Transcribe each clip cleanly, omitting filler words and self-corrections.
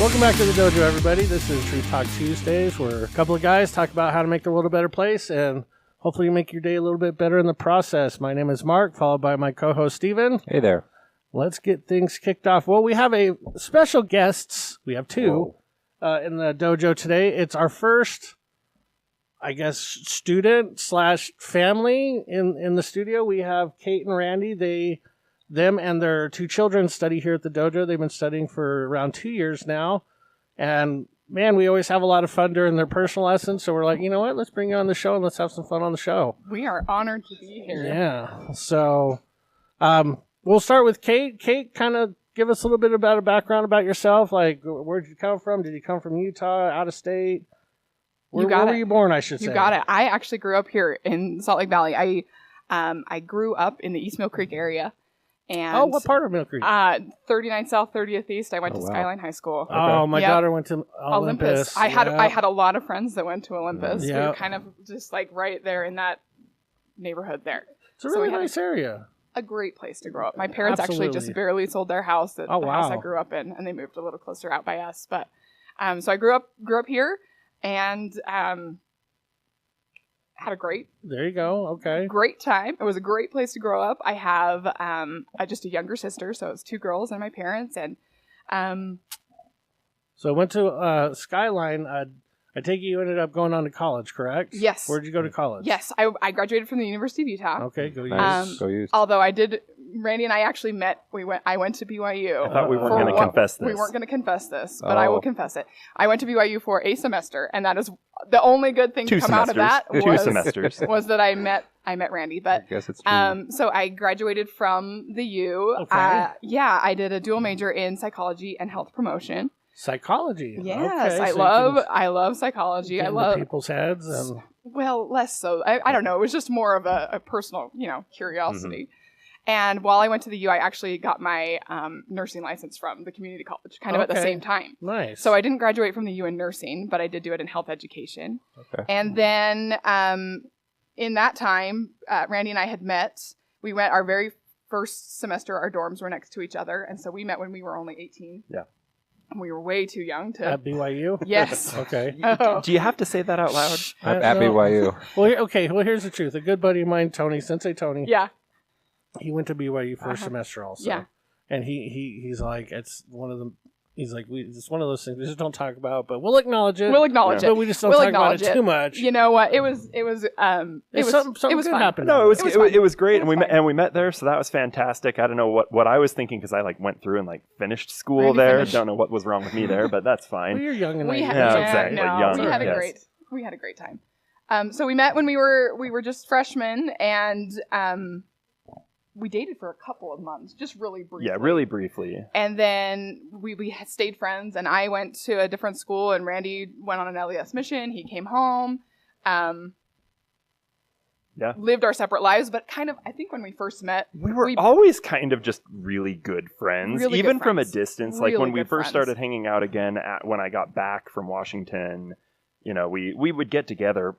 Welcome back to the dojo, everybody. This is TruTalk Tuesdays, where a couple of guys talk about how to make the world a better place and hopefully make your day a little bit better in the process. My name is Mark, followed by my co-host Stephen. Hey there. Let's get things kicked off. Well, we have a special guests. We have two in the dojo today. It's our first, I guess, student / family in the studio. We have Kate and Randy. Them and their two children study here at the dojo. They've been studying for around 2 years now. And, man, we always have a lot of fun during their personal lessons. So we're like, you know what? Let's bring you on the show and let's have some fun on the show. We are honored to be here. Yeah. So we'll start with Kate. Kate, kind of give us a little bit about a background about yourself. Like, where did you come from? Did you come from Utah, out of state? Where were you born, I should say? You got it. I actually grew up here in Salt Lake Valley. I grew up in the East Mill Creek area. And what part of Mill Creek? 39 South, 30th East. I went to Skyline High School. Okay. Oh, my daughter went to Olympus. I had a lot of friends that went to Olympus. We were kind of just like right there in that neighborhood there. It's a really nice area. A great place to grow up. My parents actually just barely sold their house, the house I grew up in, and they moved a little closer out by us. But so I grew up here, and had a great time. It was a great place to grow up. I have just a younger sister, so it's two girls and my parents. And so I went to Skyline. I take it you ended up going on to college, correct? Yes. Where'd you go to college? Yes, I graduated from the University of Utah. Okay, go Use. Although Randy and I actually met. I went to BYU. I thought we weren't going to confess this. We weren't going to confess this, but I will confess it. I went to BYU for a semester, and that is the only good thing to come out of that. Was that I met Randy. But I guess it's true. So I graduated from the U. Okay. I did a dual major in psychology and health promotion. Psychology. Yes, okay, I love psychology. I love people's heads. And... Well, less so. I don't know. It was just more of a personal, curiosity. Mm-hmm. And while I went to the U, I actually got my nursing license from the community college, kind of at the same time. Nice. So I didn't graduate from the U in nursing, but I did do it in health education. Okay. And then in that time, Randy and I had met. We went our very first semester. Our dorms were next to each other, and so we met when we were only 18. Yeah. We were way too young to... At BYU? Yes. Okay. Do you have to say that out loud? At BYU. Well, here's the truth. A good buddy of mine, Tony, Sensei Tony. Yeah. He went to BYU first semester also. Yeah. And he's like, it's one of the... He's like, it's one of those things we just don't talk about, but we'll acknowledge it. We'll acknowledge it. But we just don't talk about it too much. You know what? It was something good fun. happened. No, it was great, and we met there, so that was fantastic. I don't know what I was thinking because I went through and finished school there. Don't know what was wrong with me there, but that's fine. Well, you're young and exactly. No, we had a great time. So we met when we were just freshmen, and we dated for a couple of months, just really briefly. Yeah, really briefly. And then we had stayed friends, and I went to a different school, and Randy went on an LES mission. He came home. Lived our separate lives, but kind of, I think when we first met... We were always kind of just really good friends, even from a distance. Really when we first started hanging out again, when I got back from Washington, we would get together...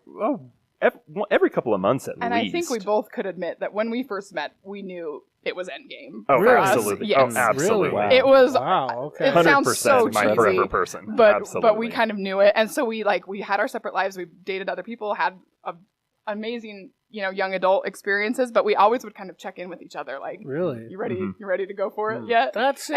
every couple of months at least. And I think we both could admit that when we first met, we knew it was Endgame. Oh, really? Absolutely. Yes. Oh, absolutely. Really? Wow. It was... Wow, okay. It sounds so my cheesy, forever person. But we kind of knew it. And so we had our separate lives. We dated other people, had amazing, young adult experiences, but we always would kind of check in with each other. Like, really? You ready? Mm-hmm. You ready to go for it yet? That's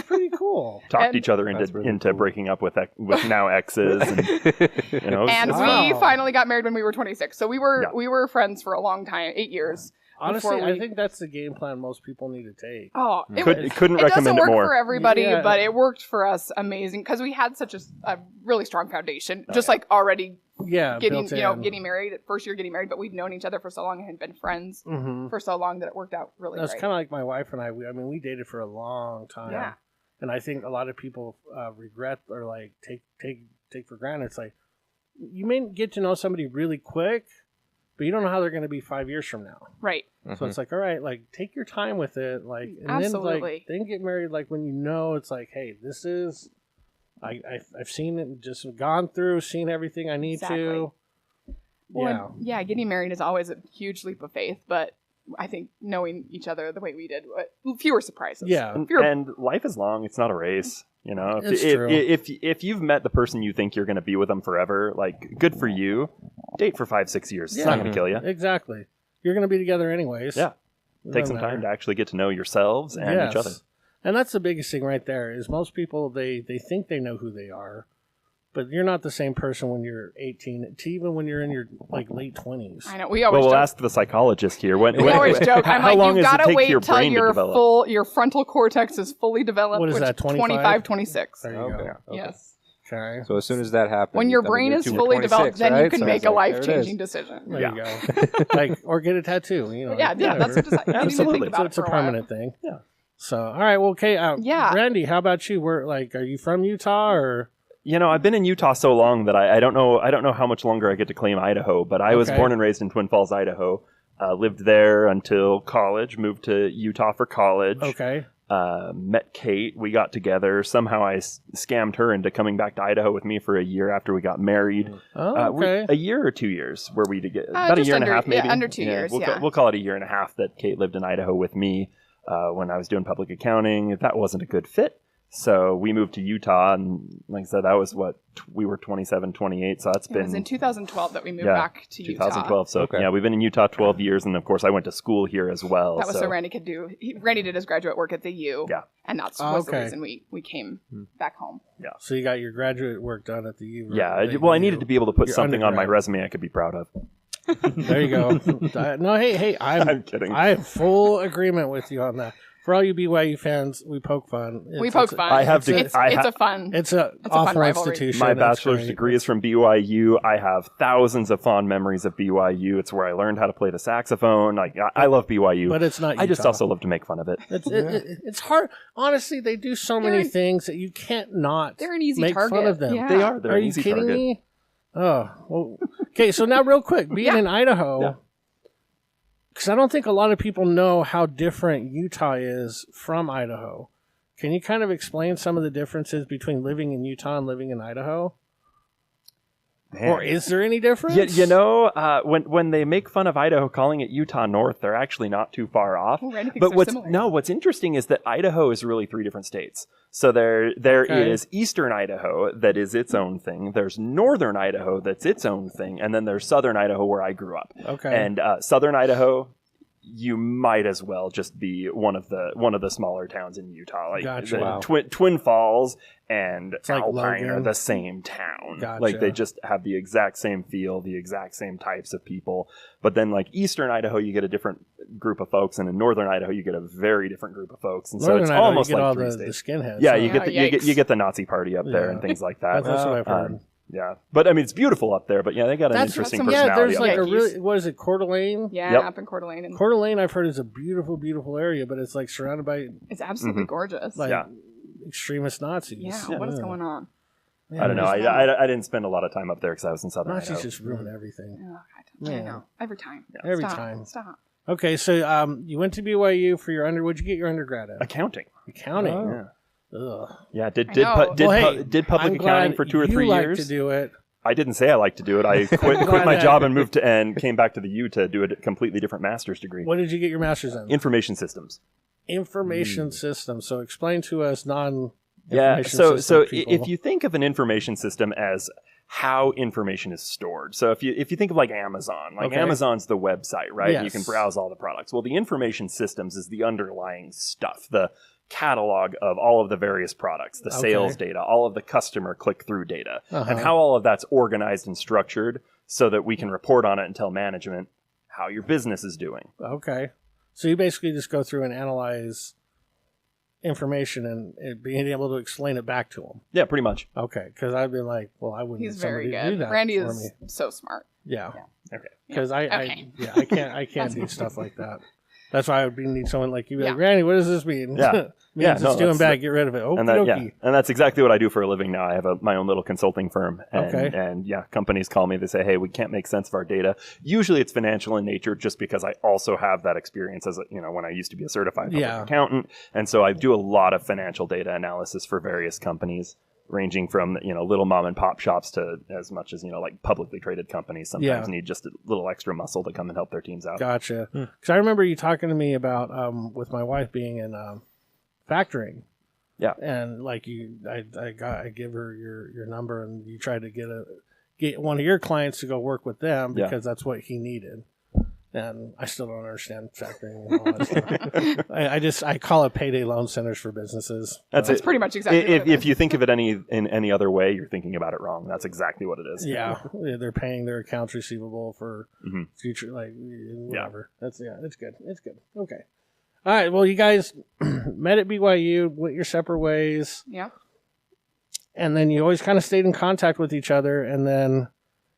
pretty cool. Talked each other into breaking up with now exes. And, and we finally got married when we were 26. So we were friends for a long time, 8 years. Honestly, I think that's the game plan most people need to take. Oh, couldn't recommend it more. It doesn't work for everybody, but it worked for us amazing because we had such a really strong foundation. Already getting married, first year getting married, but we'd known each other for so long and had been friends for so long that it worked out really great. That's kind of like my wife and I. We dated for a long time. Yeah. And I think a lot of people regret or take for granted. It's like, you may get to know somebody really quick, but you don't know how they're going to be 5 years from now. Right. So it's like, all right, take your time with it. Absolutely. Then get married when you know it's like, hey, this is... I've seen it, just gone through, seen everything I need to. Well, getting married is always a huge leap of faith, but I think knowing each other the way we did, fewer surprises. Yeah. And life is long. It's not a race. You know, It's true. if you've met the person you think you're going to be with them forever, like, good for you. Date for 5-6 years. It's not going to kill you. Exactly. You're going to be together anyways. Yeah. Take some time to actually get to know yourselves and each other. And that's the biggest thing right there is most people, they think they know who they are, but you're not the same person when you're 18 to even when you're in your like late 20s. I know. We always we'll joke. ask the psychologist here. We always joke. I'm how like, long you does it gotta take wait your till brain to your develop? your frontal cortex is fully developed. What is which that, 25? 25, 26. There you Okay. go. Okay. Yes. Okay. So as soon as that happens, When your brain is fully developed, then you can make a life-changing decision. There you go. Like, or get a tattoo. You know. Yeah, that's what you need to think about. It's a permanent thing. Yeah. So, all right. Well, okay. Randy, how about you? Are you from Utah or? You know, I've been in Utah so long that I don't know how much longer I get to claim Idaho, but I was born and raised in Twin Falls, Idaho. Lived there until college, moved to Utah for college. Okay. Met Kate. We got together. Somehow I scammed her into coming back to Idaho with me for a year after we got married. Oh, okay. A year or 2 years were we together? About a year and a half, maybe. Yeah, under 2 years, We'll call it a year and a half that Kate lived in Idaho with me when I was doing public accounting. That wasn't a good fit. So we moved to Utah, and like I said, that was we were 27, 28, so that's been... It was in 2012 that we moved back to Utah. 2012, so yeah, we've been in Utah 12 years, and of course I went to school here as well. That was so Randy could do... Randy did his graduate work at the U, and that's was the reason we came back home. Yeah. So you got your graduate work done at the U. Yeah, I needed to be able to put something on my resume I could be proud of. There you go. No, hey, I'm kidding. I have full agreement with you on that. For all you BYU fans, we poke fun. We poke fun. It's a fun. It's an awful institution. My bachelor's degree is from BYU. I have thousands of fond memories of BYU. It's where I learned how to play the saxophone. I love BYU. But it's not Utah. I just also love to make fun of it. It's hard. Honestly, they do so many things that you can't not They're an easy make target. fun of them. Yeah. They are. They're Are an you easy kidding target. me? Oh, well, okay. So now real quick, being in Idaho... Because I don't think a lot of people know how different Utah is from Idaho. Can you kind of explain some of the differences between living in Utah and living in Idaho? Man. Or is there any difference? When they make fun of Idaho calling it Utah North, they're actually not too far off. Well, Randy thinks but they're similar. what's interesting is that Idaho is really 3 different states. So there is Eastern Idaho that is its own thing. There's Northern Idaho that's its own thing, and then there's Southern Idaho where I grew up. Okay. And Southern Idaho, you might as well just be one of the smaller towns in Utah. Like gotcha. Twin Falls and it's like Alpine Logan. are the same town. Gotcha. Like they just have the exact same feel, the exact same types of people. But then like Eastern Idaho, you get a different group of folks, and in Northern Idaho, you get a very different group of folks. And Northern so it's Idaho, almost you get like all 3 the states. skinheads. Yeah, huh? you get the Nazi party up there and things like that. That's what I've heard. Yeah, but I mean it's beautiful up there. But yeah, they got an interesting personality. Yeah, there's like up there. a really, what is it, Coeur d'Alene? Yeah, up in Coeur d'Alene. And Coeur d'Alene, I've heard, is a beautiful, beautiful area, but it's like surrounded by it's absolutely gorgeous. like extremist Nazis. Yeah, what is going on? Man, I don't know. I didn't spend a lot of time up there because I was in Southern Nazis Idaho. just ruin everything. Oh, I know. Every time. Every Stop. time. Stop. Okay, so you went to BYU for your what'd you get your undergrad at? Accounting. Accounting. Oh. Yeah. Ugh. Yeah, did public I'm accounting for 2 or 3 like years. To do it. I didn't say I liked to do it. I quit my job and moved and came back to the U to do a completely different master's degree. What did you get your master's in? Information systems. Information systems. So explain to us So if you think of an information system as how information is stored. So if you think of like Amazon, Amazon's the website, right? Yes. You can browse all the products. Well, the information systems is the underlying stuff, the catalog of all of the various products, the sales data, all of the customer click-through data, and how all of that's organized and structured so that we can report on it and tell management how your business is doing. Okay. So you basically just go through and analyze information and being able to explain it back to them. Yeah, pretty much. Okay, because I've been like, well, I wouldn't. He's need somebody very to do good. that Randy for is me. so smart. Yeah. Okay. Because I can't do stuff like that. That's why I would need someone like you. Like, Yeah. Randy, what does this mean? Yeah. Means it's doing bad. Get rid of it. Okey-dokey. And that's exactly what I do for a living now. I have my own little consulting firm. And companies call me. They say, hey, we can't make sense of our data. Usually it's financial in nature just because I also have that experience as when I used to be a certified public accountant. And so I do a lot of financial data analysis for various companies, ranging from little mom and pop shops to as much as like publicly traded companies sometimes need just a little extra muscle to come and help their teams out. Gotcha. Because I remember you talking to me about with my wife being in factoring, Yeah. And like I give her your number, and you try to get one of your clients to go work with them because that's what he needed. And I still don't understand factoring and all that stuff. I call it payday loan centers for businesses. That's pretty much exactly if you think of it in any other way, you're thinking about it wrong. That's exactly what it is. Yeah. They're paying their accounts receivable for future, like, whatever. It's good. It's good. Okay. All right. Well, you guys met at BYU, went your separate ways. Yeah. And then you always kind of stayed in contact with each other. And then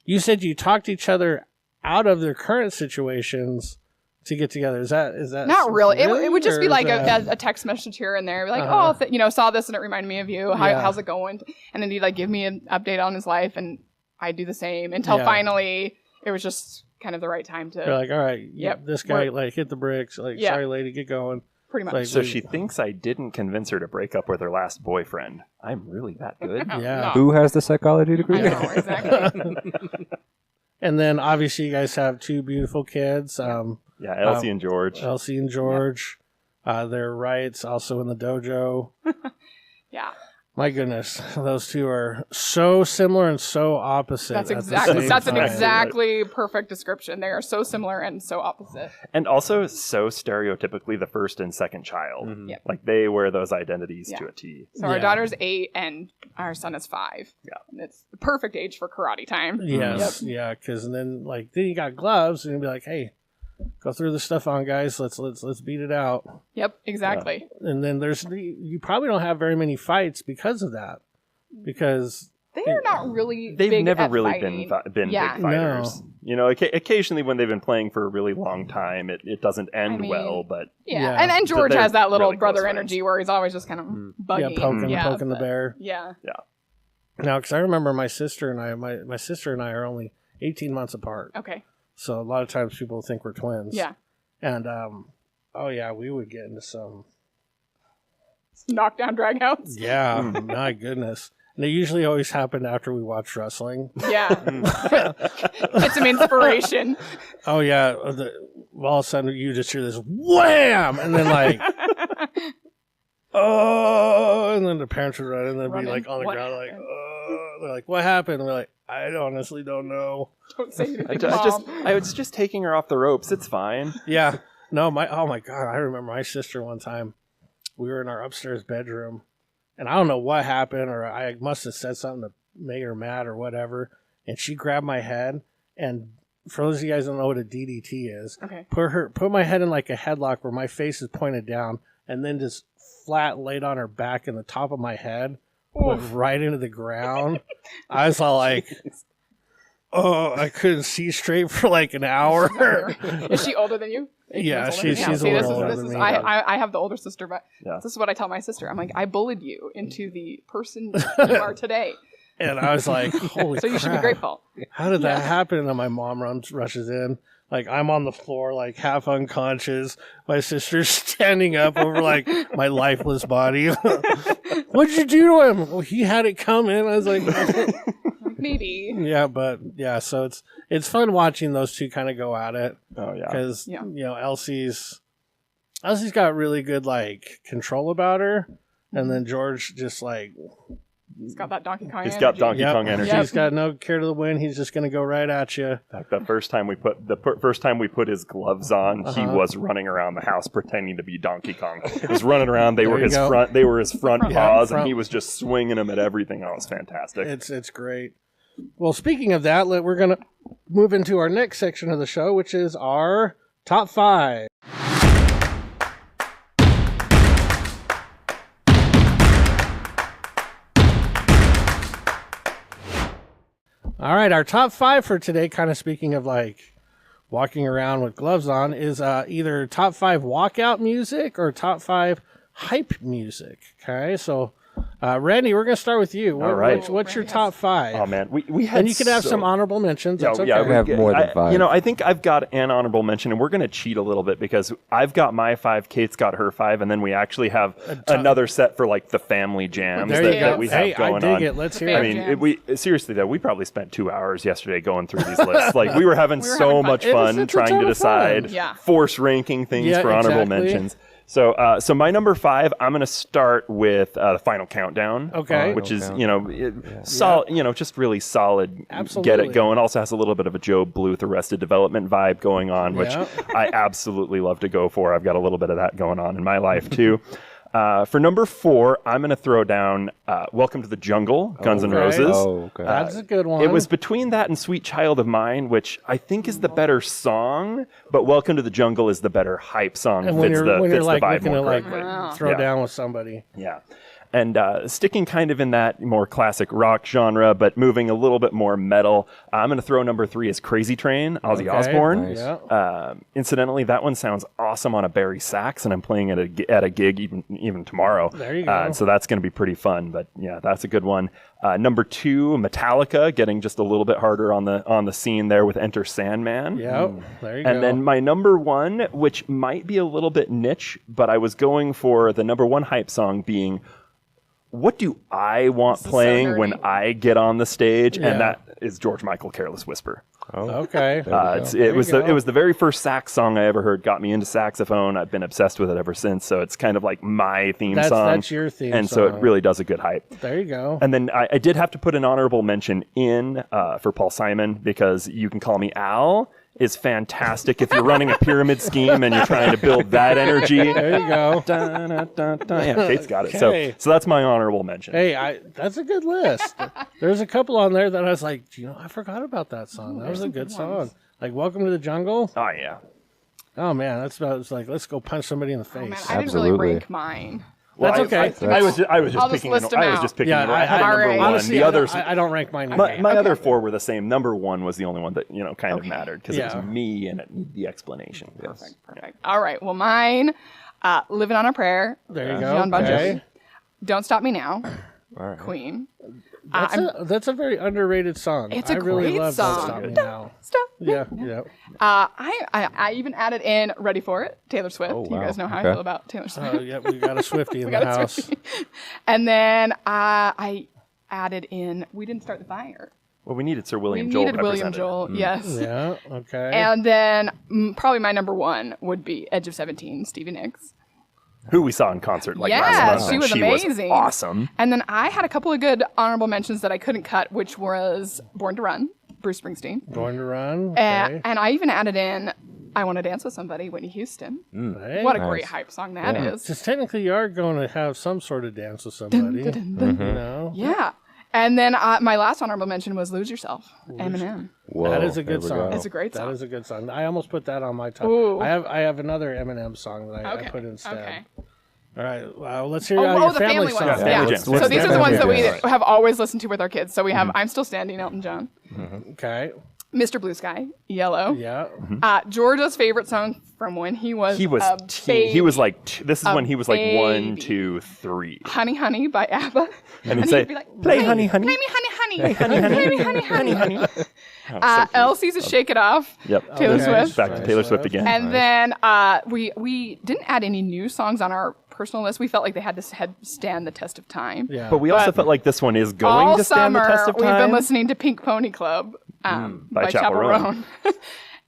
you said you talked to each other out of their current situations to get together. Is that not really? It would just be like a text message here and there, be like, saw this and it reminded me of you. How's it going? And then he'd like give me an update on his life, and I'd do the same until finally it was just kind of the right time to. You're like, all right, this guy like hit the bricks. Like, sorry, lady, get going. Pretty much. Like, so she thinks I didn't convince her to break up with her last boyfriend. I'm really that good. Yeah. No. Who has the psychology degree? I know, exactly. And then obviously you guys have two beautiful kids. Elsie and George. Elsie and George. Their rights also in the dojo. Yeah. My goodness, those two are so similar and so opposite. That's an exactly perfect description. They are so similar and so opposite. And also so stereotypically the first and second child. Mm-hmm. Yep. Like they wear those identities to a T. So our daughter's 8 and our son is 5. Yeah. And it's the perfect age for karate time. Yes. Yep. Yeah. Because then you got gloves and you'd be like, hey, go through the stuff on, guys. Let's beat it out. Yep, exactly. Yeah. And then you probably don't have very many fights because of that. Because they are not really. They've never really fighting. been big fighters. No. Occasionally when they've been playing for a really long time, it doesn't end well. But and George has that little really brother energy where he's always just kind of bugging, poking the bear. Yeah. Now, because I remember my sister and I are only 18 months apart. Okay. So a lot of times people think we're twins. Yeah. And, we would get into some knockdown dragouts. Yeah, my goodness. And they usually always happen after we watch wrestling. Yeah. Get some inspiration. Oh, yeah. All of a sudden you just hear this wham! And then like, oh, and then the parents would run and then be like on the ground like, oh. They're like, what happened? And we're like, I honestly don't know. Don't say anything, Mom. I was just taking her off the ropes. It's fine. Yeah. No, oh my God. I remember my sister one time. We were in our upstairs bedroom, and I don't know what happened, or I must have said something to make her mad or whatever. And she grabbed my head, and for those of you guys who don't know what a DDT is, put my head in like a headlock where my face is pointed down, and then just flat laid on her back, and the top of my head went right into the ground. I was all like, oh, I couldn't see straight for like an hour. Is she older than you? Yeah, she's a little older than me. I have the older sister, but this is what I tell my sister. I'm like, I bullied you into the person you are today. And I was like, holy So you should be grateful. How did that happen? And then my mom rushes in. Like, I'm on the floor, like, half unconscious. My sister's standing up over, like, my lifeless body. What'd you do to him? Well, he had it coming. I was like... Maybe. Yeah, so it's fun watching those two kind of go at it. Oh, yeah. Because, Elsie's got really good, like, control about her. And then George just, like... He's got that Donkey Kong energy. He's got Donkey Kong energy. He's got no care to the wind. He's just going to go right at you. In fact, the first time we put his gloves on, he was running around the house pretending to be Donkey Kong. He was running around. They were his front paws, and he was just swinging them at everything. Oh, it was fantastic. It's great. Well, speaking of that, we're going to move into our next section of the show, which is our top 5. All right, our top 5 for today, kind of speaking of like walking around with gloves on, is either top 5 walkout music or top 5 hype music. Okay, so Randy, we're going to start with you. All right. What's your top 5? Oh, man. We had and you can have some honorable mentions. That's okay. Yeah, we have more than 5. I think I've got an honorable mention, and we're going to cheat a little bit because I've got my 5, Kate's got her 5, and then we actually have another set for like the family jams that we have going on. I dig it. Let's hear it. I mean, seriously though, we probably spent 2 hours yesterday going through these lists. Like we were having so much fun trying to decide, force ranking things for honorable mentions. So, so my number 5, I'm going to start with the Final Countdown. Okay. Which is, solid, just really solid. Absolutely. Get it going. Also has a little bit of a Joe Bluth Arrested Development vibe going on, which I absolutely love to go for. I've got a little bit of that going on in my life too. For number 4, I'm going to throw down Welcome to the Jungle, Guns N' Roses. Oh, okay. That's a good one. It was between that and Sweet Child of Mine, which I think is the better song, but Welcome to the Jungle is the better hype song. And when you're like vibe looking more to correctly. throw down with somebody. Yeah. And sticking kind of in that more classic rock genre, but moving a little bit more metal, I'm going to throw number 3 as Crazy Train, Ozzy Osbourne. Nice. Yeah. Incidentally, that one sounds awesome on a Barry sax, and I'm playing at a gig even tomorrow. There you go. So that's going to be pretty fun. But yeah, that's a good one. Number 2, Metallica, getting just a little bit harder on the scene there with Enter Sandman. Yep. There you go. And then my number 1, which might be a little bit niche, but I was going for the number 1 hype song being, what do I want playing when I get on the stage? Yeah. And that is George Michael, Careless Whisper. Oh. Okay. It was the very first sax song I ever heard. Got me into saxophone. I've been obsessed with it ever since. So it's kind of like my theme song. That's your theme and song. so it really does a good hype. There you go. And then I did have to put an honorable mention in for Paul Simon, because You Can Call Me Al is fantastic if you're running a pyramid scheme and you're trying to build that energy. There you go. Yeah, Kate's got it. Okay. So that's my honorable mention. Hey, that's a good list. There's a couple on there that I was like, I forgot about that song. That was a good song. Like Welcome to the Jungle. Oh yeah. Oh man, it's like let's go punch somebody in the face. Oh, man, I didn't really rank mine. Well, That's okay. I was just I'll picking. just list them I was out. just picking. Yeah, I had number 1. honestly, The others. I don't rank mine. My other 4 were the same. Number 1 was the only one that kind of mattered because it Yeah. was me and it needed the explanation. Perfect. All right. Well, mine, Living on a Prayer. There you go. John Bon Jovi. Okay. Don't Stop Me Now. All right. Queen. That's a very underrated song. It's a I really great love song. Don't Stop Me Now. Stop. Yeah. I even added in Ready for It, Taylor Swift. Oh, You wow. guys know how Okay. I feel about Taylor Swift. Yeah, we got a Swiftie in We the got a house. Swiftie. And then I added in We Didn't Start the Fire. Well, we needed Sir We William Joel. needed William represented. Joel, yes. Yeah. Okay. And then probably my number 1 would be Edge of 17, Stevie Nicks. Who we saw in concert last Yeah, month. she and was amazing. Was awesome. And then I had a couple of good honorable mentions that I couldn't cut, which was Born to Run, Bruce Springsteen. Born to Run. Okay. And I even added in I Want to Dance with Somebody, Whitney Houston. Hey. What a great hype song that is. Just technically, you are going to have some sort of dance with somebody. You know? Yeah. And then my last honorable mention was Lose Yourself, Eminem. Whoa, That is a good there we song. go. It's a great song. That is a good song. I almost put that on my top. Ooh. I have another Eminem song that I Okay. put instead. Okay. All right. Well, let's hear Oh, your the family family song. ones. Yeah, Yeah. family jams. So Let's these do are the ones that we family have always listened to with our kids. So we have I'm Still Standing, Elton John. Okay. Mr. Blue Sky, Yellow. Yeah. Georgia's favorite song from when he was He was. a baby. He was like. This is when he was like 1, baby. 2, 3. Honey Honey by ABBA. And he'd say, be like, "Play, honey, honey." Play me honey honey. Play me honey honey. Elsie's a Shake It Off. Yep. Taylor Okay. Swift. Back to Taylor Swift again. And then we didn't add any new songs on our personal list. We felt like they had to stand the test of time. Yeah. But we also felt like this one is going All to stand the summer, test of we've time. been listening to Pink Pony Club by Chapel Roan.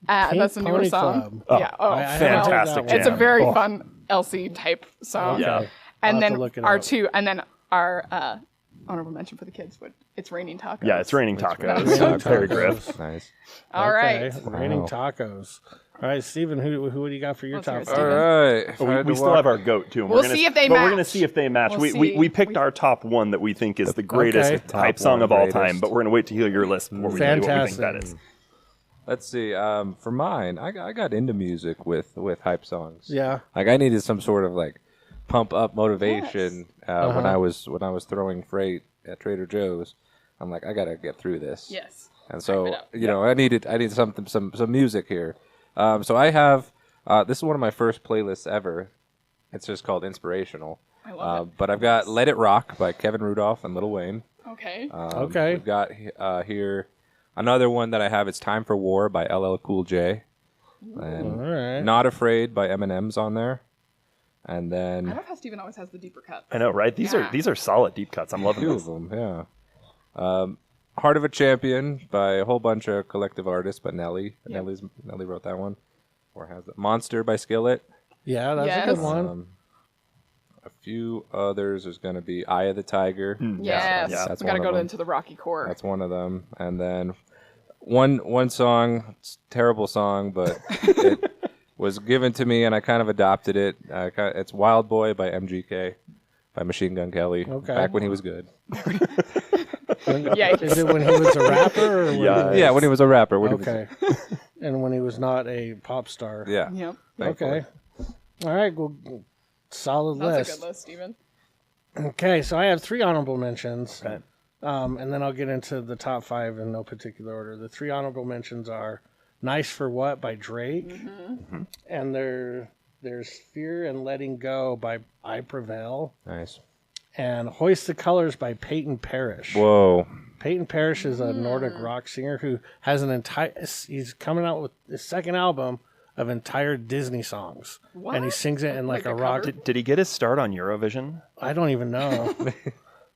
That's a newer Pony song. Club. Yeah. I haven't fantastic heard that jam. It's a very Oh. fun Elsie type song. Yeah. I'll And have then to look it our up. two, and then our honorable mention for the kids would It's Raining Tacos. Yeah, it's raining tacos. Raining Terry Tacos. Griff. Nice. All right. Okay. Raining Wow. tacos. All right, Stephen, who do you got for your Let's top hear it, five? Steven. All right. If I We, had to we still walk- have our goat too. And We'll we're gonna, see if they but we're match. going to see if they match. We'll we see. picked our top one that we think is the greatest Okay. hype Top song one of all greatest. time. But we're going to wait to hear your list before we tell you what we think that Fantastic. is. Let's see. For mine, I got into music with hype songs. Yeah. Like I needed some sort of like pump up motivation Uh-huh. when I was throwing freight at Trader Joe's. I'm like, I gotta get through this. Yes. And so it up. I needed something some music here. So I have this is one of my first playlists ever. It's just called Inspirational. I love But I've got Let It Rock by Kevin Rudolph and Lil Wayne. it. Okay. Okay. We've got here another one that I have. It's Time for War by LL Cool J. And All right. Not Afraid by Eminem's on there. And I then love how Steven always has the deeper cuts. I know, right? These Yeah. are solid deep cuts. I'm loving two this. of them, yeah. Heart of a Champion by a whole bunch of collective artists, but Nelly. Yeah. Nelly wrote that one. Or has it. Monster by Skillet. Yeah, that's a good one. A few others. There's going to be Eye of the Tiger. Yes. That's we got to one of go them. into the Rocky Court. That's one of them. And then one song, it's a terrible song, but it was given to me and I kind of adopted it. It's Wild Boy by MGK, by Machine Gun Kelly. Okay. Back when he was good. Is it when he was a rapper? Or when he was a rapper. Okay. And when he was not a pop star. Yeah. Yep. Okay. All right. Well, solid list. That's a good list, Stephen. Okay. So I have 3 honorable mentions. Okay. And then I'll get into the top 5 in no particular order. The 3 honorable mentions are Nice for What by Drake. Mm-hmm. And there's Fear and Letting Go by I Prevail. Nice. And Hoist the Colors by Peyton Parrish. Whoa. Peyton Parrish is a Nordic rock singer who has he's coming out with his second album of entire Disney songs. What? And he sings it in like a rock. Did he get his start on Eurovision? I don't even know.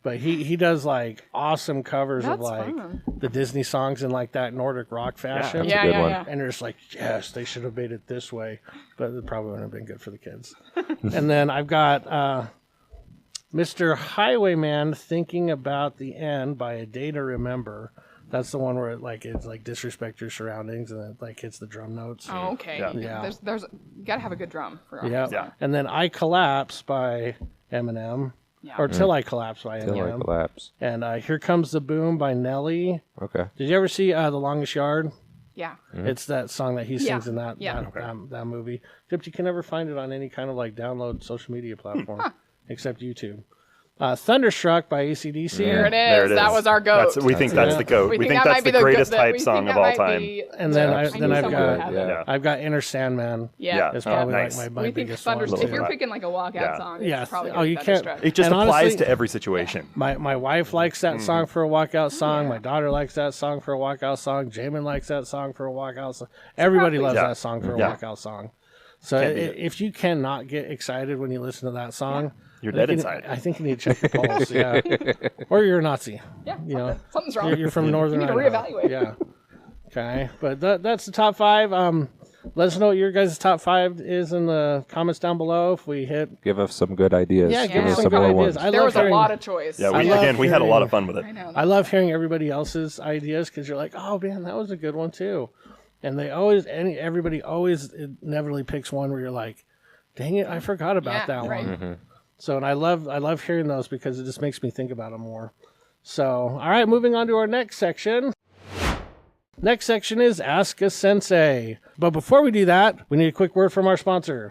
But he does like awesome covers of like the Disney songs in like that Nordic rock fashion. That's a good one. And there's like, yes, they should have made it this way. But it probably wouldn't have been good for the kids. And then I've got Mr. Highwayman, Thinking About the End by A Day to Remember. That's the one where it's like disrespect your surroundings and it like hits the drum notes. Oh, okay. Yeah. There's you gotta have a good drum for Yeah. And then I Collapse by Eminem. Yeah. Or Till I Collapse by Till I Eminem. Collapse. And Here Comes the Boom by Nelly. Okay. Did you ever see The Longest Yard? Yeah. It's that song that he sings in that Yeah. that movie. Except you can never find it on any kind of like download social media platform except YouTube. Thunderstruck by AC/DC. There it is. There it That is. was our goat. We think that's the goat. We think that that's might be the greatest goat- hype we song think of that all might time. be- And then I then knew I've someone would got have it. I've got Inner Sandman. Yeah. It's probably nice. like my We think biggest one. if you're picking like a walkout song, it's Yeah. probably Oh, you can't- Thunderstruck. It just And applies honestly- to every situation. My wife likes that song for a walkout song. My daughter likes that song for a walkout song. Jamin likes that song for a walkout song. Everybody loves that song for a walkout song. So if you cannot get excited when you listen to that song, You're dead inside. I think you need to check your pulse. Yeah, or you're a Nazi. Yeah. You know, Something's wrong. you're from Northern You need to Idaho. reevaluate. Yeah. Okay, but that's the top 5. Let us know what your guys' top 5 is in the comments down below. If we hit, Give us some good ideas. Yeah, Give give us us some some more good ideas. ones. There was a hearing- lot of choice. Yeah, I love we had a lot of hearing- fun with it. I know. I love hearing everybody else's ideas because you're like, oh man, that was a good one too. And everybody always inevitably picks one where you're like, dang it, I forgot about that right. one. So, and I love hearing those because it just makes me think about them more. So, all right, moving on to our next section. Next section is Ask a Sensei. But before we do that, we need a quick word from our sponsor.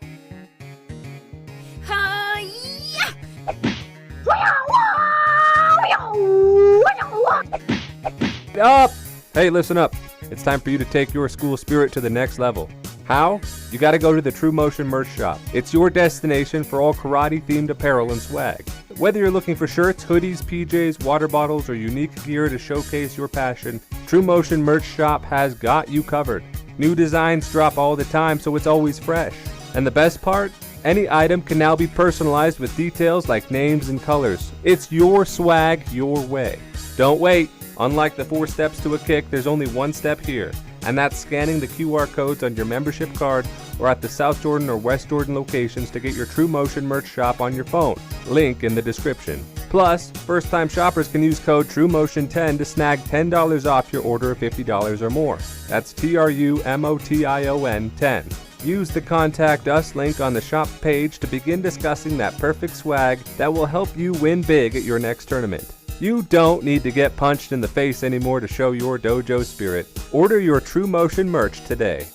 Up! Hey, listen up. It's time for you to take your school spirit to the next level. How? You gotta go to the TruMotion merch shop. It's your destination for all karate-themed apparel and swag. Whether you're looking for shirts, hoodies, PJs, water bottles, or unique gear to showcase your passion, TruMotion merch shop has got you covered. New designs drop all the time, so it's always fresh. And the best part? Any item can now be personalized with details like names and colors. It's your swag, your way. Don't wait. Unlike the 4 steps to a kick, there's only one step here, and that's scanning the QR codes on your membership card or at the South Jordan or West Jordan locations to get your TruMotion merch shop on your phone. Link in the description. Plus, first-time shoppers can use code TruMotion10 to snag $10 off your order of $50 or more. That's TRUMOTION 10. Use the Contact Us link on the shop page to begin discussing that perfect swag that will help you win big at your next tournament. You don't need to get punched in the face anymore to show your dojo spirit. Order your TruMotion merch today.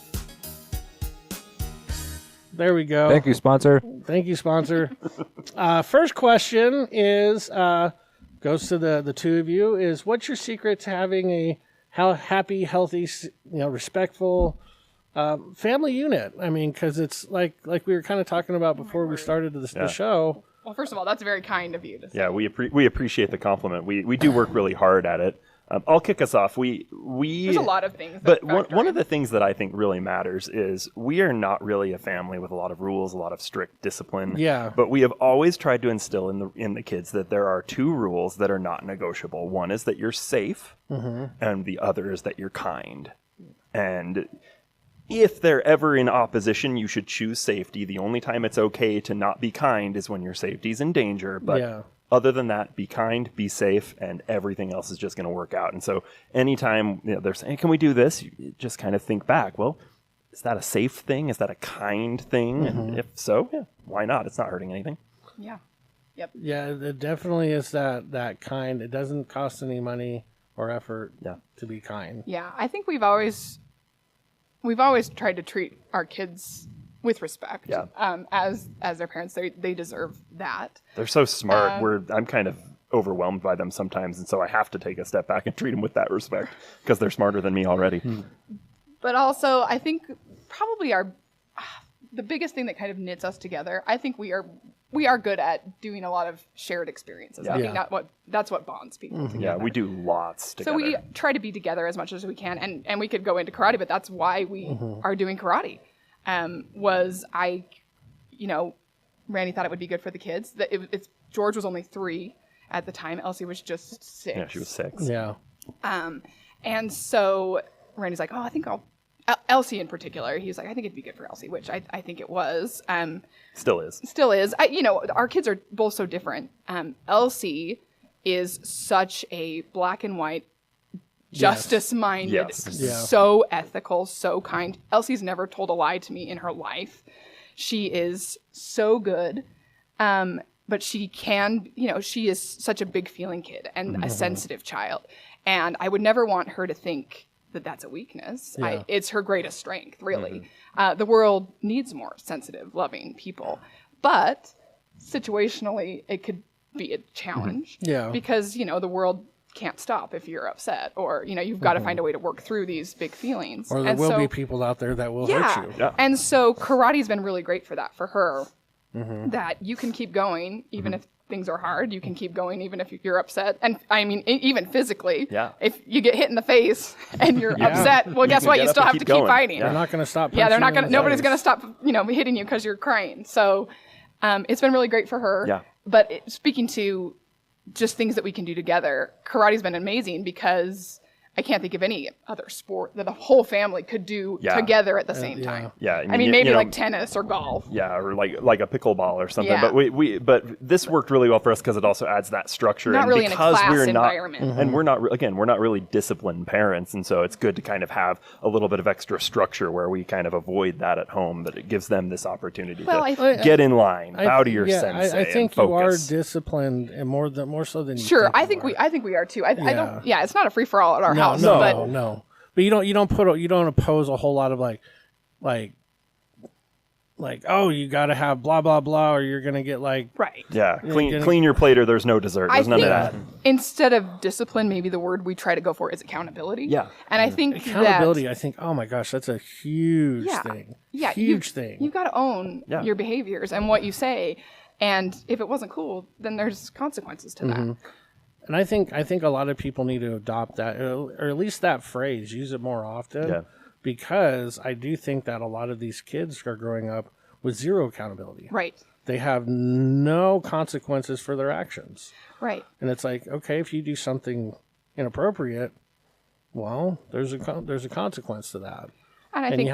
There we go. Thank you, sponsor. Thank you, sponsor. First question is goes to the two of you. Is what's your secret to having a happy, healthy, respectful family unit? I mean, because it's like we were kind of talking about before we started the show. Well, first of all, that's very kind of you to say. Yeah, we appreciate the compliment. We do work really hard at it. I'll kick us off. There's a lot of things. But one of the things that I think really matters is we are not really a family with a lot of rules, a lot of strict discipline. Yeah. But we have always tried to instill in the kids that there are 2 rules that are not negotiable. One is that you're safe, and the other is that you're kind. And if they're ever in opposition, you should choose safety. The only time it's okay to not be kind is when your safety's in danger. But other than that, be kind, be safe, and everything else is just going to work out. And so anytime they're saying, hey, can we do this? You just kind of think back, well, is that a safe thing? Is that a kind thing? And if so, why not? It's not hurting anything. Yeah. Yep. Yeah, it definitely is that kind. It doesn't cost any money or effort to be kind. Yeah, I think we've always tried to treat our kids with respect. Yeah. As their parents, they deserve that. They're so smart. I'm kind of overwhelmed by them sometimes, and so I have to take a step back and treat them with that respect because they're smarter than me already. But also, I think probably the biggest thing that kind of knits us together, I think we are good at doing a lot of shared experiences. I think that's what bonds people together. Yeah, we do lots together. So we try to be together as much as we can, and we could go into karate, but that's why we are doing karate. Randy thought it would be good for the kids. George was only 3 at the time. Elsie was just 6. Yeah, she was 6. Yeah. And so Randy's like, oh, I think Elsie in particular, he's like, I think it'd be good for Elsie, which I think it was. Still is. Our kids are both so different. Elsie is such a black and white, justice-minded, so ethical, so kind. Elsie's never told a lie to me in her life. She is so good. But she she is such a big feeling kid and a sensitive child. And I would never want her to think that that's a weakness. It's her greatest strength, really. The world needs more sensitive, loving people. But situationally, it could be a challenge. Because, the world can't stop if you're upset. Or, you've got to find a way to work through these big feelings. Or there will be people out there that will hurt you. Yeah. And so karate's been really great for that, for her. That you can keep going even if things are hard. You can keep going even if you're upset. And I mean, even physically, if you get hit in the face and you're upset, well, guess what? You still have to keep fighting. They're not going to stop. They're not going to. Nobody's going to stop, hitting you because you're crying. So it's been really great for her. Yeah. But speaking to just things that we can do together, karate's been amazing because I can't think of any other sport that the whole family could do together at the same time. Yeah, I mean maybe like tennis or golf. Yeah, or like a pickleball or something. Yeah. But this worked really well for us because it also adds that structure. Not and really in a because class we're environment. not, and we're not really disciplined parents, and so it's good to kind of have a little bit of extra structure where we kind of avoid that at home. But it gives them this opportunity to get in line, bow to your sensei. I think and you are focus. disciplined and more so than you Sure, think I think we are too. I don't. Yeah, it's not a free for all at our house. No. But you don't oppose a whole lot of like, oh, you got to have blah blah blah, or you're gonna get like right. Yeah, clean your plate, or there's no dessert. There's none of that. Instead of discipline, maybe the word we try to go for is accountability. Yeah, and I think accountability. I think, oh my gosh, that's a huge thing. Yeah, huge thing. You've got to own your behaviors and what you say, and if it wasn't cool, then there's consequences to that. And I think a lot of people need to adopt that, or at least that phrase, use it more often, because I do think that a lot of these kids are growing up with zero accountability. Right. They have no consequences for their actions. Right. And it's like, okay, if you do something inappropriate, well, there's a consequence to that. And I think you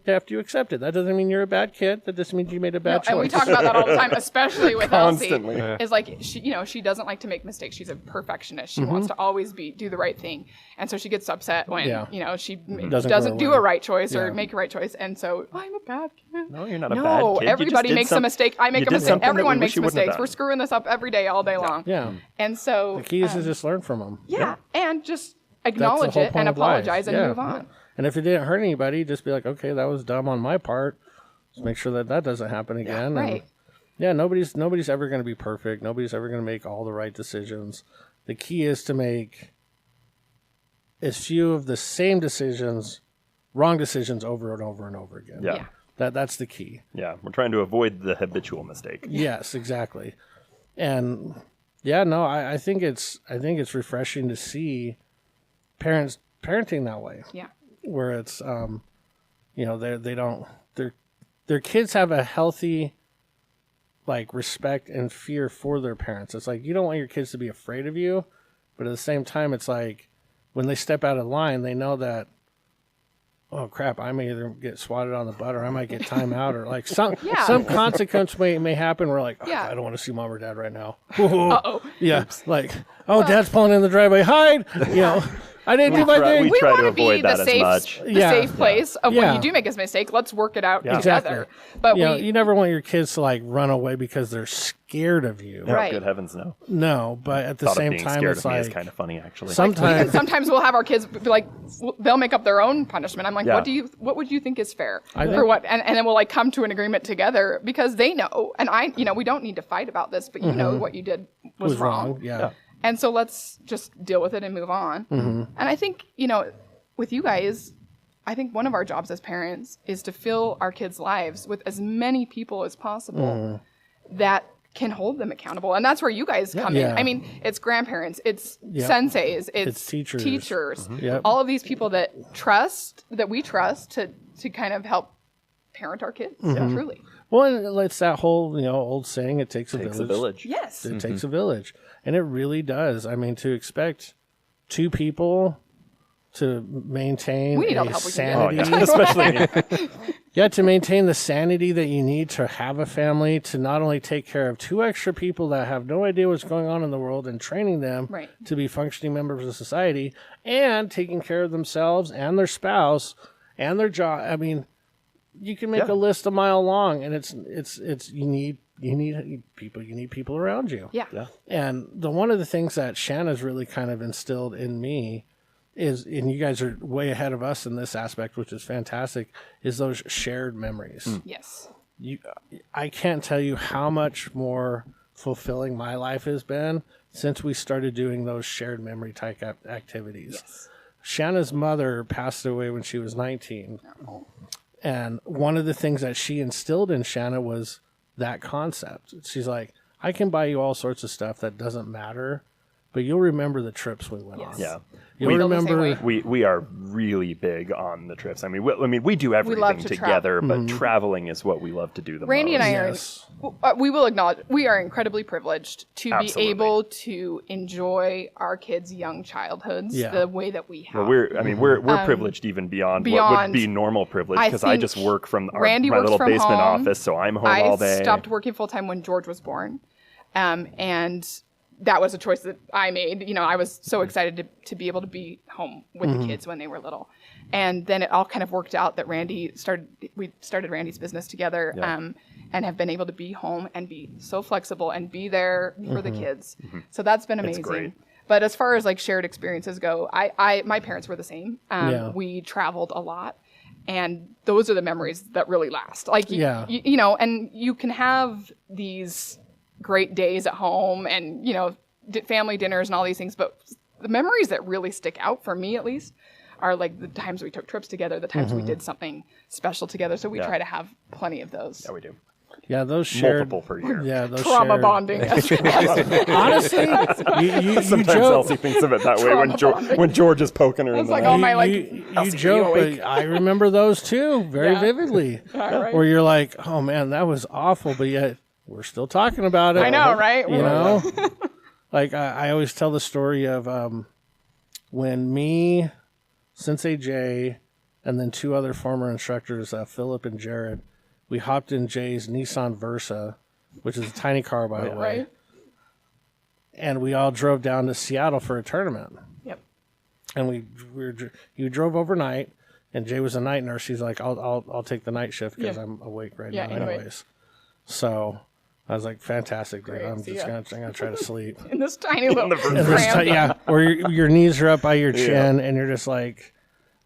have to accept it. That doesn't mean you're a bad kid. That just means you made a bad choice. And we talk about that all the time, especially with Constantly. Elsie. Is like she doesn't like to make mistakes. She's a perfectionist. She wants to always do the right thing, and so she gets upset when she doesn't do a right choice or make a right choice. And so I'm a bad kid. No, you're not a bad kid. Everybody makes a mistake. I make a mistake. Everyone makes mistakes. We're screwing this up every day, all day long. Yeah. And so the key is to just learn from them. Yeah, and just acknowledge it and apologize and move on. And if it didn't hurt anybody, just be like, okay, that was dumb on my part. Just make sure that doesn't happen again. Right. And nobody's ever going to be perfect. Nobody's ever going to make all the right decisions. The key is to make as few of the same wrong decisions over and over and over again. Yeah. That's the key. Yeah, we're trying to avoid the habitual mistake. Yes, exactly. And I think it's refreshing to see parents parenting that way. Yeah. Where it's their kids have a healthy like respect and fear for their parents. It's like you don't want your kids to be afraid of you, but at the same time it's like when they step out of line, they know that oh crap, I may either get swatted on the butt or I might get time out or like some consequence may happen. We're like, oh, I don't want to see mom or dad right now. Uh-oh. Yeah. Like, dad's pulling in the driveway. Hide. You know, I didn't do my thing. We try to want to avoid be that the as safe, much. the safe place of when you do make a mistake. Let's work it out together. Exactly. But you never want your kids to like run away because they're scared of you. No, good heavens, no. No, but at the same time, it's like is kind of funny actually. Sometimes we'll have our kids be like, they'll make up their own punishment. I'm like, what would you think is fair for what? And then we'll like come to an agreement together because they know, and we don't need to fight about this, but you know what you did was wrong. Yeah. And so let's just deal with it and move on. And I think, with you guys, I think one of our jobs as parents is to fill our kids' lives with as many people as possible that can hold them accountable. And that's where you guys come in. I mean, it's grandparents, it's senseis, it's teachers, all of these people that we trust to kind of help parent our kids, truly. Well, it's that whole, old saying, it takes a village. Yes. It takes a village. And it really does. I mean, to expect two people to maintain sanity. Especially. To maintain the sanity that you need to have a family, to not only take care of two extra people that have no idea what's going on in the world and training them to be functioning members of society, and taking care of themselves and their spouse and their job. I mean, you can make a list a mile long, and it's you need people around you. Yeah. And one of the things that Shanna's really kind of instilled in me is, and you guys are way ahead of us in this aspect, which is fantastic, is those shared memories. Yes. I can't tell you how much more fulfilling my life has been since we started doing those shared memory type activities. Yes. Shanna's mother passed away when she was 19. Oh. And one of the things that she instilled in Shanna was that concept. She's like, I can buy you all sorts of stuff that doesn't matter, but you'll remember the trips we went on. Yeah. You'll remember. We are really big on the trips. I mean, we do everything together, but traveling is what we love to do the most. Randy and I we will acknowledge, we are incredibly privileged to be able to enjoy our kids' young childhoods the way that we have. Well, we're privileged even beyond what would be normal privilege, because I just work from my little basement office, so I'm home all day. I stopped working full time when George was born, and that was a choice that I made. I was so excited to be able to be home with the kids when they were little. And then it all kind of worked out that we started Randy's business together, and have been able to be home and be so flexible and be there for the kids. So that's been amazing. It's great. But as far as like shared experiences go, my parents were the same. We traveled a lot, and those are the memories that really last. Like, and you can have these great days at home and family dinners and all these things, but the memories that really stick out for me, at least, are like the times we took trips together, the times we did something special together. So we try to have plenty of those. Yeah, we do. Yeah, those shared multiple per year. Yeah, those trauma bonding. Honestly, sometimes Elsie thinks of it that way when George is poking her. It's like all my you joke, but I remember those too very vividly. Right. Where you're like, oh man, that was awful, but yet we're still talking about it. I know, right? You know, like I always tell the story of when me, Sensei Jay, and then two other former instructors, Philip and Jared, we hopped in Jay's Nissan Versa, which is a tiny car, by the way. Right. And we all drove down to Seattle for a tournament. Yep. And you drove overnight, and Jay was a night nurse. She's like, I'll take the night shift because I'm awake now anyways. So I was like, fantastic, dude. I'm gonna try to sleep in this tiny little or your knees are up by your chin, and you're just like,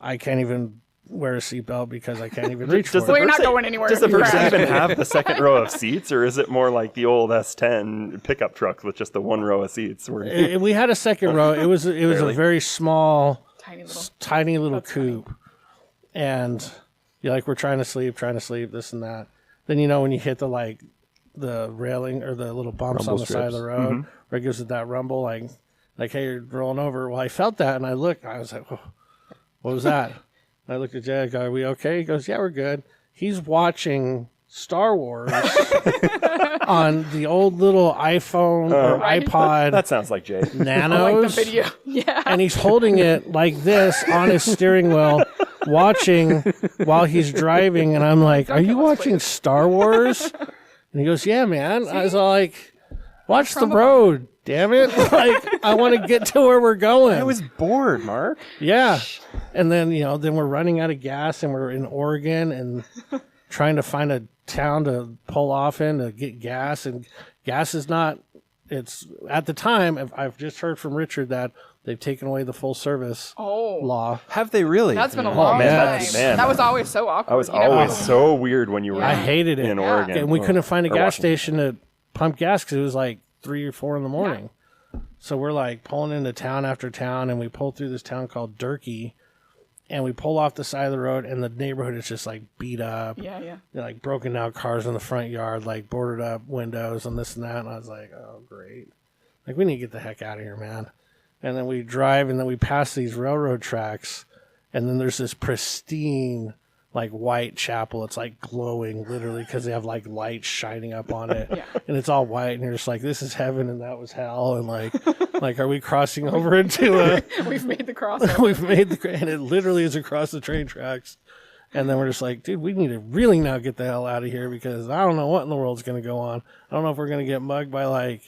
I can't even wear a seatbelt because I can't even reach for it. Well, you're not going anywhere. Does the Versa even have the second row of seats, or is it more like the old S10 pickup truck with just the one row of seats? We had a second row. It was a very small, tiny little coupe, and you're like, we're trying to sleep, this and that. Then when you hit the railing or the little bumps on the side of the road, where it gives it that rumble, like hey, you're rolling over. Well, I felt that, and I looked. I was like, oh, what was that? I looked at Jay, I go, are we okay? He goes, yeah, we're good. He's watching Star Wars on the old little iPhone or iPod. That sounds like Jay. Nanos. I like the video. Yeah. And he's holding it like this on his steering wheel. watching while he's driving, and I'm like, "Are you watching Star Wars?" And he goes, "Yeah, man." I was like, "Watch the road, damn it!" Like, I want to get to where we're going. I was bored, Mark. Yeah, and then then we're running out of gas, and we're in Oregon, and trying to find a town to pull off in to get gas, and gas is not. It's at the time. I've just heard from Richard that they've taken away the full service law. Have they really? That's been a long time. That was always so awkward. I was always so weird when you were I hated it in Oregon. And we couldn't find a gas station to pump gas because it was like 3 or 4 in the morning. Yeah. So we're like pulling into town after town, and we pull through this town called Durkee, and we pull off the side of the road, and the neighborhood is just like beat up. Yeah. Like broken down cars in the front yard, like boarded up windows and this and that. And I was like, oh, great. Like, we need to get the heck out of here, man. And then we drive, and then we pass these railroad tracks, and then there's this pristine, like, white chapel. It's like glowing, literally, because they have like lights shining up on it, and it's all white. And you're just like, this is heaven, and that was hell. And like, are we crossing over into a? We've made the crossover. We've made and it literally is across the train tracks. And then we're just like, dude, we need to really now get the hell out of here, because I don't know what in the world's going to go on. I don't know if we're going to get mugged by like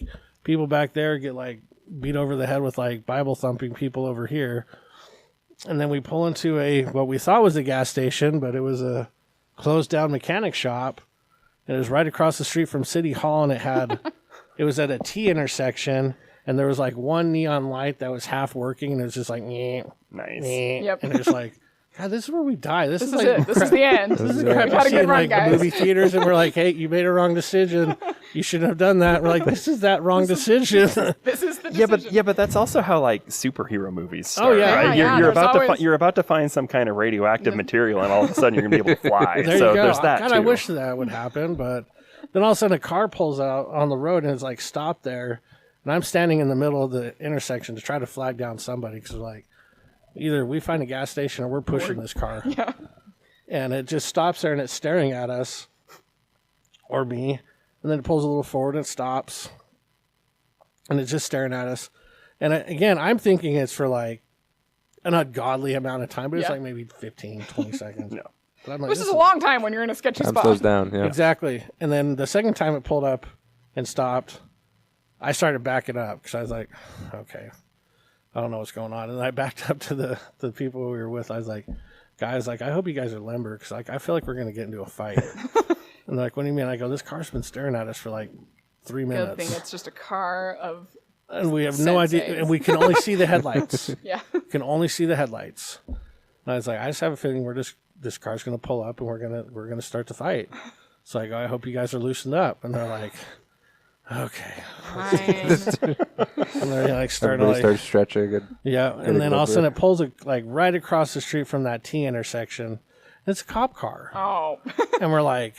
people back there, get like beat over the head with like Bible thumping people over here. And then we pull into what we thought was a gas station, but it was a closed down mechanic shop. And it was right across the street from City Hall, and it was at a T intersection, and there was like one neon light that was half working, and it was just like, nice. Yep. And it was like, God, this is where we die. This is like, it. This is the end. This is crap you see in like the movie theaters, and we're like, hey, you made a wrong decision. You shouldn't have done that. We're like, this is that wrong decision. This is the decision. Yeah, but that's also how like superhero movies start. Oh yeah, right? Yeah, You're about to find some kind of radioactive material, and all of a sudden you're gonna be able to fly. There so you go. there's that. God, too. I wish that would happen, but then all of a sudden a car pulls out on the road and it's like stopped there, and I'm standing in the middle of the intersection to try to flag down somebody, because like, either we find a gas station or we're pushing this car. Yeah. And it just stops there, and it's staring at us, or me, and then it pulls a little forward and it stops, and it's just staring at us. And again, I'm thinking it's for like an ungodly amount of time, but it's like maybe 15, 20 seconds. No. But I'm like, This is a long time when you're in a sketchy Time spot. slows down. Yeah. Exactly. And then the second time it pulled up and stopped, I started backing up, because I was like, okay, I don't know what's going on. And I backed up to the people we were with. I was like, guys, like, I hope you guys are limber, because like, I feel like we're going to get into a fight. And they're like, what do you mean? I go, this car's been staring at us for like 3 minutes. Good thing it's just a car of And we have no idea. And we can only see the headlights. Yeah. Can only see the headlights. And I was like, I just have a feeling this car's going to pull up, and we're going to start to fight. So I go, I hope you guys are loosened up. And they're like, okay. Fine. And they're like starting Everybody to like, starts stretching. and then all of a sudden it pulls like right across the street from that T intersection. And it's a cop car. Oh. And we're like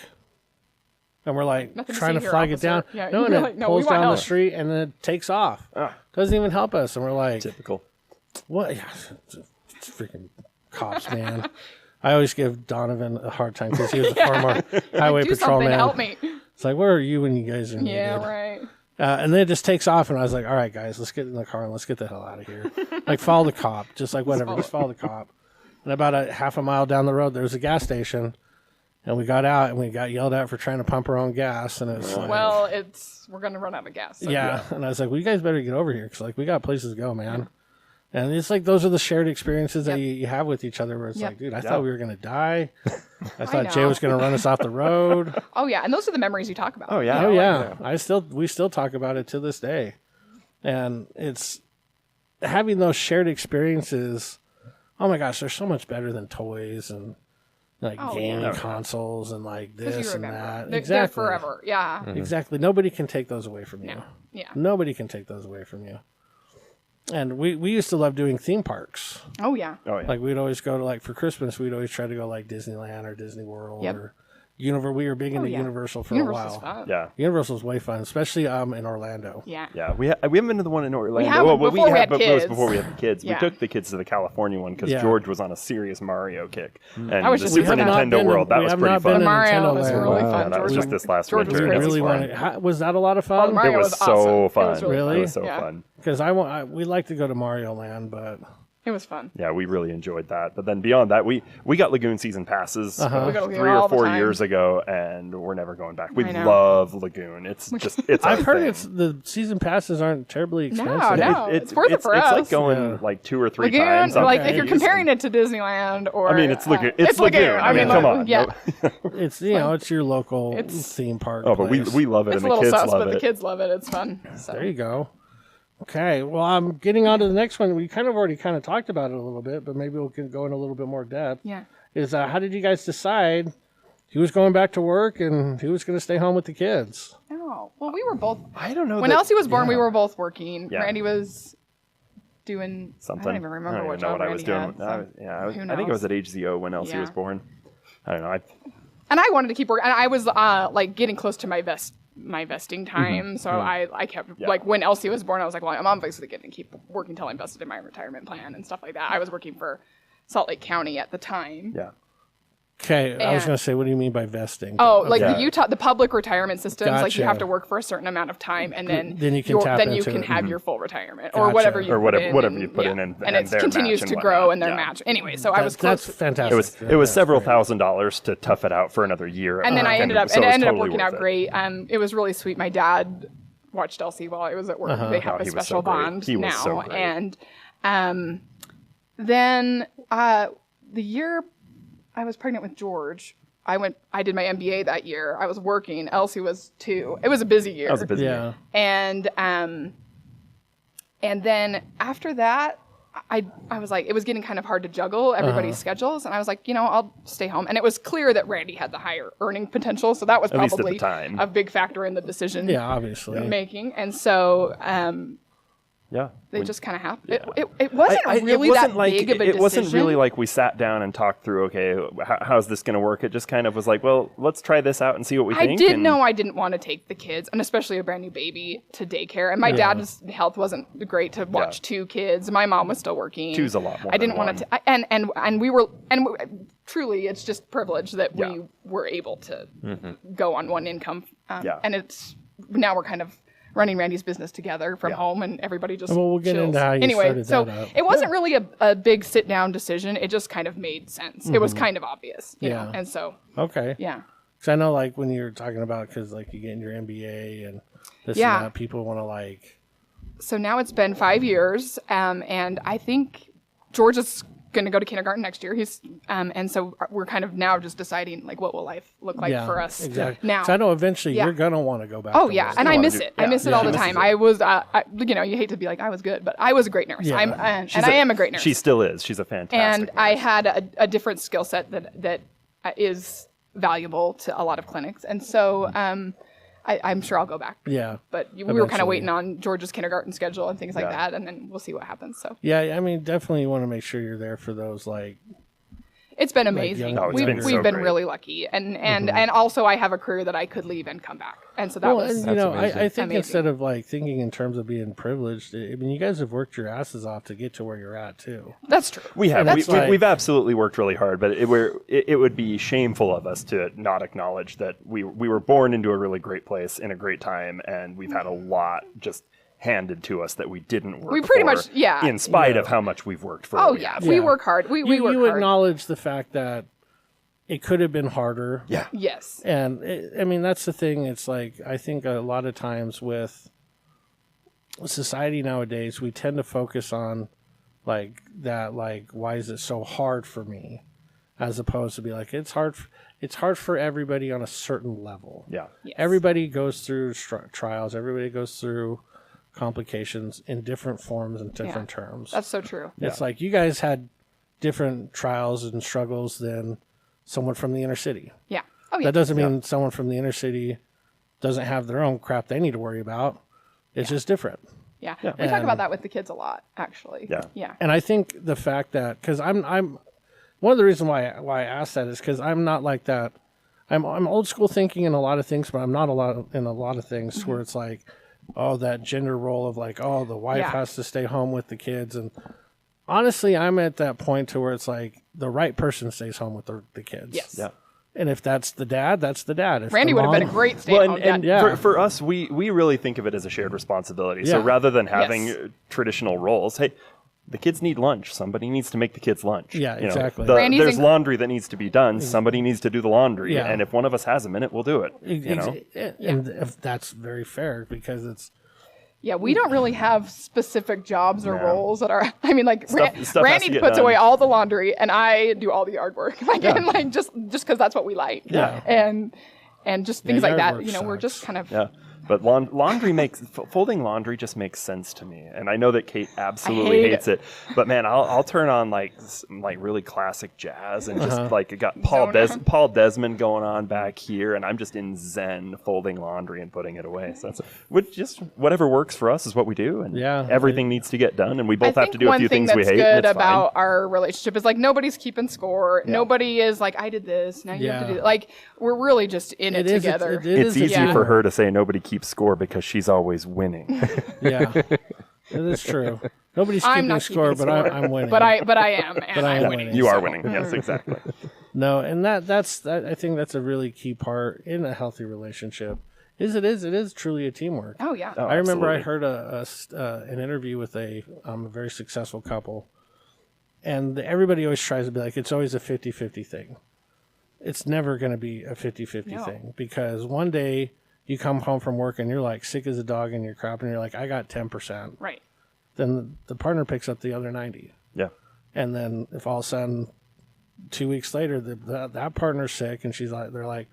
Nothing trying to see here, flag it officer. down. Yeah, No, and you're it like, no, pulls we want down the help. street, and then it takes off. Doesn't even help us. And we're like, Typical. what? Yeah, it's freaking cops, man. I always give Donovan a hard time, because he was a former highway Do patrolman. something, help me. It's like, where are you when you guys are needed? Yeah, right. And then it just takes off, and I was like, all right, guys, let's get in the car and let's get the hell out of here. Like, follow the cop. Just like, whatever, just follow the cop. And about a half a mile down the road, there was a gas station, and we got out, and we got yelled at for trying to pump our own gas. And it's like, Well, we're going to run out of gas. So. yeah. And I was like, well, you guys better get over here, because like, we got places to go, man. And it's like, those are the shared experiences that you have with each other, where it's like, dude, I thought we were going to die. I thought Jay was going to run us off the road. Oh, yeah. And those are the memories you talk about. Oh yeah. Oh yeah. We still talk about it to this day. And it's having those shared experiences. Oh my gosh, they're so much better than toys and like gaming consoles and like this and that. They're forever. Yeah. Mm-hmm. Exactly. Nobody can take those away from you. No. Yeah. Nobody can take those away from you. And we used to love doing theme parks. Oh, yeah. Like, we'd always go to, like, for Christmas, we'd always try to go, like, Disneyland or Disney World or Universal. We were big into Universal for a while. Fun. Yeah. Universal's way fun, especially in Orlando. Yeah. Yeah, we haven't been to the one in Orlando. We haven't before we had but it was kids. before we had the kids. Yeah. We took the kids to the California one because George was on a serious Mario kick. And I was the just Super thinking that. Nintendo World, that was pretty fun. Mario was Nintendo really Land. fun. Yeah, that was George just this last George was winter. crazy. Really It was wanted. Was that a lot of fun? Mario It was was awesome. so It fun. was really Really? It was so Yeah. fun. Because we'd like to go to Mario Land, but It was fun. Yeah, we really enjoyed that. But then beyond that, we got Lagoon season passes We got Lagoon 3 all or the 4 time. years ago, and we're never going back. We I know. love Lagoon. It's our I've heard thing. the season passes aren't terribly expensive. No. It's worth it for us. It's like going like 2 or 3 Lagoon, times. like Okay. if you're comparing it to Disneyland or... I mean, it's Lagoon. It's Lagoon. I mean, like, come on. Yeah. No. It's it's your local It's- theme park. Oh, but place. we love it, It's and a the little kids sus, love but it. the kids love it. It's fun. So. There you go. Okay, well, I'm getting on to the next one. We already talked about it a little bit, but maybe we can go in a little bit more depth. Yeah. Is how did you guys decide he was going back to work and he was going to stay home with the kids? Oh, well, we were both... I don't know. When that- Elsie was born, yeah. we were both working. Yeah. Randy was doing... something. I don't even remember what know job what I was Randy doing. had, so I who think I knows? was at HZO when Elsie Yeah. was born. I don't know. And I wanted to keep working. And I was like getting close to my vesting time. So I kept like when Elsie was born, I was like, well, I'm obviously going to keep working till I'm vested in my retirement plan and stuff like that. I was working for Salt Lake County at the time. Yeah. Okay, I was And- going to say, what do you mean by vesting? Oh, like Yeah. the public retirement systems, like you Gotcha. have to work for a certain amount of time, and then Then you can tap then you into can it. have your full retirement Gotcha. or whatever you Or put whatever in, you put in and it their continues match to and grow whatnot. and their Yeah. match. Anyway, so I was That's close. fantastic. It was That's several great. $1,000s to tough it out for another year. And then I ended up so and it was ended up totally working worth out it. great. It was really sweet. My dad watched Elsie while I was at work. They have Oh, a he was special so great. bond He was now. so great. And then the year I was pregnant with George, I did my MBA that year. I was working. Elsie was 2. It was a busy year. That was a busy Yeah. year. And then after that, I was like, it was getting kind of hard to juggle everybody's schedules. And I was like, I'll stay home. And it was clear that Randy had the higher earning potential. So that was At least at the probably time. a big factor in the decision Yeah, obviously. making. And so Yeah. they just kind of happened. It wasn't really it wasn't that like, big of a it decision. wasn't really like we sat down and talked through, okay, how's this going to work? It just kind of was like, well, let's try this out and see what we think. I did and know I didn't want to take the kids, and especially a brand new baby, to daycare. And my dad's health wasn't great to watch 2 kids. My mom was still working. 2's a lot more I didn't than want to. And we were truly, it's just privilege that we were able to go on one income. And now we're kind of running Randy's business together from home, and everybody just Well, we'll get chills. into how you anyway. started So that up. it wasn't really a big sit down decision. It just kind of made sense. It was kind of obvious, you know. And so Okay. yeah. Because I know, like, when you're talking about, because, like, you get in your MBA and this Yeah. and that, people want to, like... So now it's been 5 years, and I think George is going to go to kindergarten next year. He's and so we're kind of now just deciding, like, what will life look like for us exactly. now. So I know eventually you're going to want to go back Oh to yeah, work. and I wanna miss do- it. I miss it all the time. I was, you hate to be like I was good, but I was a great nurse. Yeah. And I am a great nurse. She still is. She's a fantastic and nurse. I had a different skill set that is valuable to a lot of clinics, and so I'm sure I'll go back. Yeah. But we were kind Eventually. of waiting on George's kindergarten schedule and things like Yeah. that, and then we'll see what happens. So Yeah, I mean, definitely you want to make sure you're there for those, like... it's been amazing. young- We've it's been been so really lucky, and also I have a career that I could leave and come back, and so that Well, was and, you know, amazing. I think amazing. instead of, like, thinking in terms of being privileged, I mean, you guys have worked your asses off to get to where you're at, too. that's true. We have. That's like- We've absolutely worked really hard, but it would be shameful of us to not acknowledge that we were born into a really great place in a great time, and we've had a lot just handed to us that we didn't work We pretty for, much- yeah. in spite of how much we've worked for. Oh what we yeah, have. we work hard. We work you hard. acknowledge the fact that it could have been harder. Yeah. Yes. And I mean, that's the thing. It's like, I think a lot of times with society nowadays, we tend to focus on like that, like, why is it so hard for me? As opposed to be like, it's hard for everybody on a certain level. Yeah. Yes. Everybody goes through trials. Everybody goes through complications in different forms and different terms. That's so true. It's like you guys had different trials and struggles than someone from the inner city. Yeah. Oh yeah. That doesn't mean someone from the inner city doesn't have their own crap they need to worry about. It's just different. Yeah. We talk about that with the kids a lot, actually. Yeah. Yeah. And I think the fact that, because I'm one of the reasons why I asked that is because I'm not like that. I'm old school thinking in a lot of things, but I'm not in a lot of things where it's like, oh, that gender role of like, oh, the wife has to stay home with the kids. And honestly, I'm at that point to where it's like the right person stays home with the kids. Yes. Yeah. And if that's the dad, that's the dad. If Randy the would have been a mom- great stay-at-home dad. Yeah. for us, we really think of it as a shared responsibility. So Yeah. rather than having Yes. traditional roles, hey, the kids need lunch. Somebody needs to make the kids lunch. Yeah, exactly. There's laundry that needs to be done. Somebody needs to do the laundry. Yeah. And if one of us has a minute, we'll do it. And if that's very fair because it's... Yeah, we don't really have specific jobs or roles that are... I mean, like, stuff Randy puts away all the laundry, and I do all the yard work. Like, Yeah. and like just because that's what we like. Yeah. And just things like that. Yard work We're sucks. just kind of... Yeah. But folding laundry just makes sense to me, and I know that Kate absolutely hates it. But man, I'll turn on like really classic jazz and just like it got Paul Desmond going on back here, and I'm just in zen folding laundry and putting it away. So that's whatever works for us is what we do, and everything needs to get done, and we both have to do a few things we hate. One thing that's good and about our relationship is like nobody's keeping score. Yeah. Nobody is like I did this, now you have to do that. Like we're really just in it together. It's easy for her to say nobody keeps score because she's always winning. Yeah, it is true. Nobody's keeping score, but I'm winning. But I am, and I'm winning. You are winning. Yes, exactly. No, and that's I think that's a really key part in a healthy relationship. It is truly a teamwork. Oh yeah. I remember I heard an interview with a very successful couple, and everybody always tries to be like it's always a 50-50 thing. It's never going to be a 50-50 thing because one day you come home from work and you're like sick as a dog in your crop and you're like, I got 10%. Right. Then the partner picks up the other 90. Yeah. And then if all of a sudden 2 weeks later that partner's sick and they're like,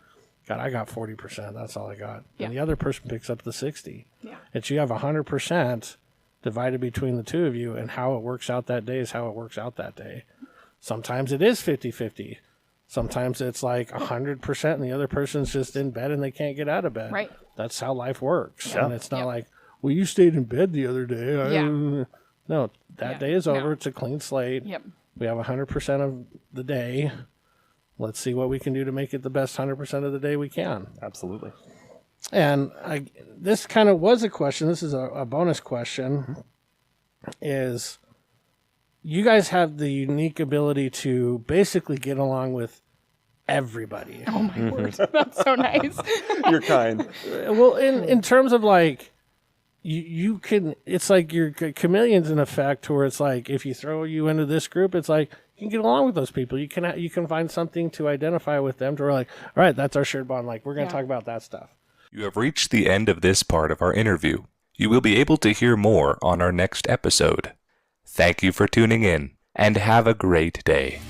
God, I got 40%. That's all I got. Yeah. And the other person picks up the 60. Yeah. And so you have 100% divided between the two of you, and how it works out that day is how it works out that day. Sometimes it is 50-50. Sometimes it's like 100% and the other person's just in bed and they can't get out of bed. Right. That's how life works. Yeah. And it's not like, well, you stayed in bed the other day. No, that day is over. No. It's a clean slate. Yep. We have 100% of the day. Let's see what we can do to make it the best 100% of the day we can. Absolutely. And this kind of was a question. This is a bonus question. Is you guys have the unique ability to basically get along with everybody. Oh my word, that's so nice. You're kind. Well, in terms of like, you can. It's like you're chameleons in effect, where it's like if you throw you into this group, it's like you can get along with those people. You can find something to identify with them. To where like, all right, that's our shared bond. Like we're gonna talk about that stuff. You have reached the end of this part of our interview. You will be able to hear more on our next episode. Thank you for tuning in, and have a great day.